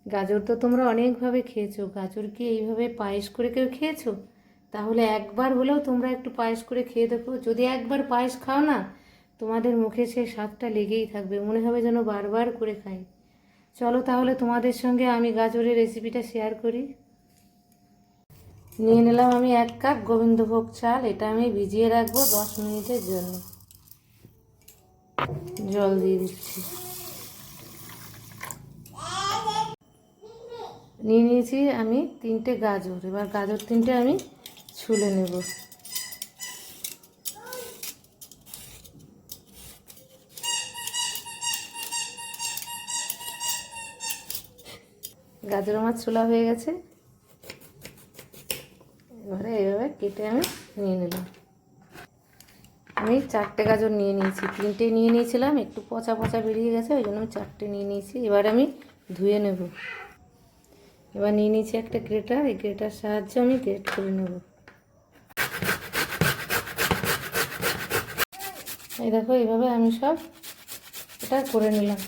গাজর তো তোমরা অনেকভাবে খেয়েছো, গাজর কি এইভাবে পায়েস করে কেউ খেয়েছো? তাহলে একবার হলেও তোমরা একটু পায়েস করে খেয়ে দেখো। যদি একবার পায়েস খাও না, তোমাদের মুখে সে স্বাদটা লেগেই থাকবে, মনে হবে যেন বারবার করে খাই। চলো তাহলে তোমাদের সঙ্গে আমি গাজরের রেসিপিটা শেয়ার করি। নিয়ে নিলাম আমি 1 কাপ গোবিন্দভোগ চাল, এটা আমি ভিজিয়ে রাখবো 10 মিনিটের জন্য। জল দিয়ে দিচ্ছি। নিয়ে নিয়েছি আমি 3টে গাজর, এবার গাজর 3টে আমি ছুলে নেব। গাজর আমার ছোলা হয়ে গেছে, এবারে এইভাবে কেটে আমি নিয়ে নিলাম। আমি 4টে গাজর নিয়ে নিয়েছি, 3টে নিয়ে নিয়েছিলাম, একটু পচা পচা বেরিয়ে গেছে, ওই জন্য আমি 4টে নিয়ে নিয়েছি। এবার আমি ধুয়ে নেব। এবার নিয়ে নিয়েছি একটা গ্রেটার, এই গ্রেটার সাহায্যে আমি গ্রেট করে নেব। এই দেখো এইভাবে আমি সব এটা করে নিলাম।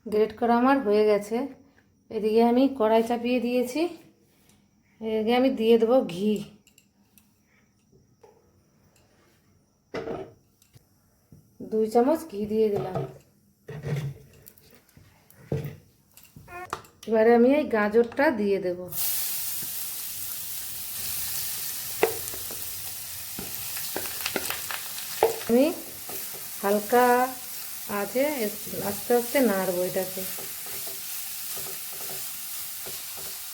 গ্রেট করা আমার হয়ে গেছে। এদিকে আমি কড়াই চাপিয়ে দিয়েছি, এদিকে আমি দিয়ে দেবো ঘি। দুই চামচ ঘি দিয়ে দিলাম। এবারে আমি এই গাজরটা দিয়ে দেব। আমি হালকা আছে আস্তে আস্তে নাড়বো এটাকে,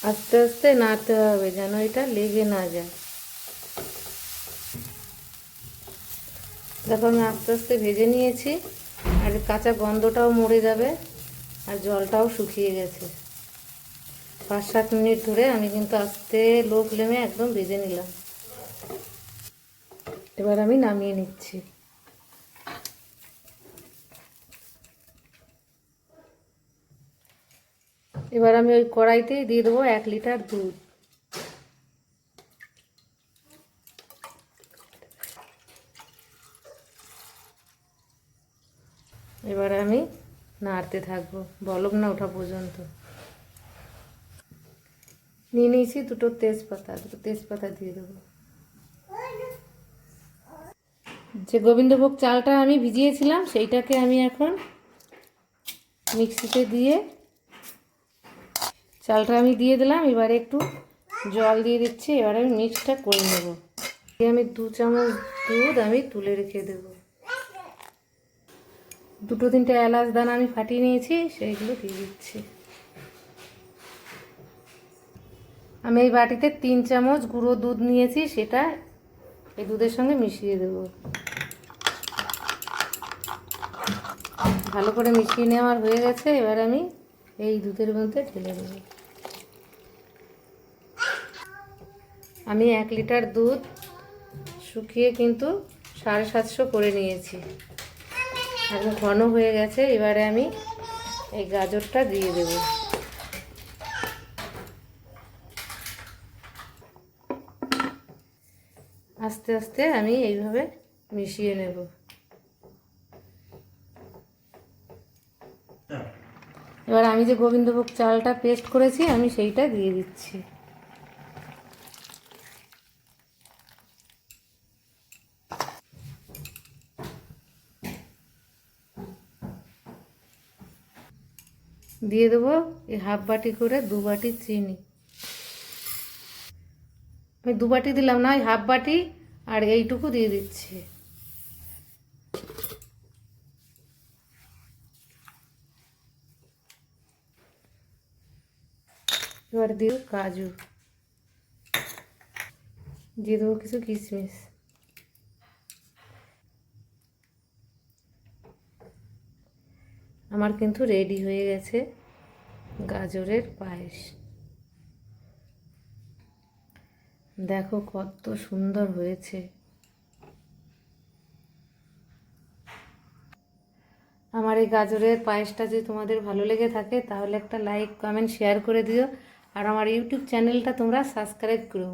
আস্তে আস্তে নাড়তে হবে যেন এটা লেগে না যায়। দেখো আমি আস্তে আস্তে ভেজে নিয়েছি, আর কাঁচা গন্ধটাও মরে যাবে, আর জলটাও শুকিয়ে গেছে। 5-7 মিনিট ধরে আমি কিন্তু আস্তে লো ফ্লেমে একদম ভেজে নিলাম। এবার আমি নামিয়ে নিচ্ছি। এবার আমি ওই কড়াইতেই দিয়ে দেবো 1 লিটার দুধ। এবার আমি নাড়তে থাকবো বলক না ওঠা পর্যন্ত। নিয়ে নিয়েছি দুটো তেজপাতা দিয়ে দেবো। যে গোবিন্দভোগ চালটা আমি ভিজিয়েছিলাম সেইটাকে আমি এখন মিক্সিতে দিয়ে চালটা আমি দিয়ে দিলাম। এবারে একটু জল দিয়ে দিচ্ছি, এবারে আমি মিক্সটা করে নেব। আমি 2 চামচ দুধ আমি তুলে রেখে দেব। 2-3টে এলাচ দানা আমি ফাটিয়ে নিয়েছি, সেইগুলো দিয়ে দিচ্ছি। আমি এই বাটিতে 3 চামচ গুঁড়ো দুধ নিয়েছি, সেটা এই দুধের সঙ্গে মিশিয়ে দেব। ভালো করে মিশিয়ে নেওয়ার হয়ে গেছে, এবার আমি এই দুধের মধ্যে ঢেলে দেব। আমি 1 লিটার দুধ শুকিয়ে কিন্তু 750 করে নিয়েছি, এখন ঘন হয়ে গেছে। এবারে আমি এই গাজরটা দিয়ে দেব। আস্তে আস্তে আমি এইভাবে মিশিয়ে নেব। এবার আমি যে গোবিন্দভোগ চালটা পেস্ট করেছি আমি সেইটা দিয়ে দিচ্ছি। দিয়ে দেবো এই 1/2 বাটি করে 2 বাটি চিনি। আমি 2 বাটি দিলাম না, ওই 1/2 বাটি আর এইটুকু দিয়ে দিচ্ছি। এবার দিয়ে কাজু, দিয়ে দেবো কিছু কিশমিশ। আমার কিন্তু রেডি হয়ে গেছে গাজরের পায়েস। দেখো কত সুন্দর হয়েছে। আমার এই গাজরের পায়েসটা যদি তোমাদের ভালো লেগে থাকে তাহলে একটা লাইক কমেন্ট শেয়ার করে দিও, আর আমার ইউটিউব চ্যানেলটা তোমরা সাবস্ক্রাইব করো।